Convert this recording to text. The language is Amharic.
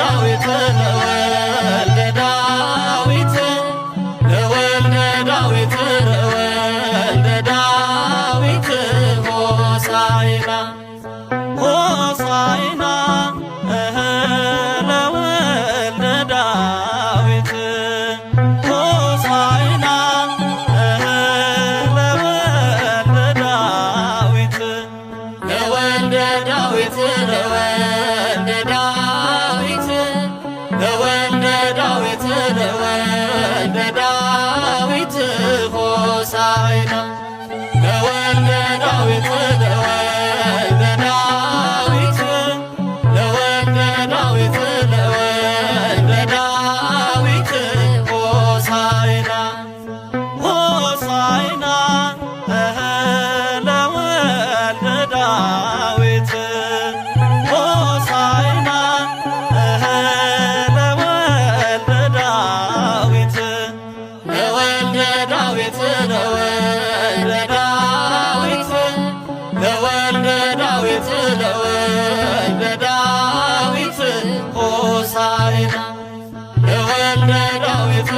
ዳዊት ለወልደ ዳዊት ለወልደ ዳዊት ለወልደ ዳዊት ሆሳዕና ሆሳዕና ለወልደ ዳዊት ሆሳዕና ለወልደ ዳዊት ለወልደ ዳዊት ለወልደ ዳዊት ለወልደ ዳዊት ለወልደ ዳዊት ሆሳዕና ለወልደ ዳዊት ለወልደ ዳዊት ለወልደ ዳዊት ለወልደ ዳዊት ሆሳዕና ሆሳዕና ለወልደ ዳዊት ሆሳዕና ለወልደ ዳዊት ለወልደ ዳዊት ለወልደ ዳዊት ለወልደ ዳዊት ለወልደ ዳዊት ሆሳዕና ለወልደ ዳዊት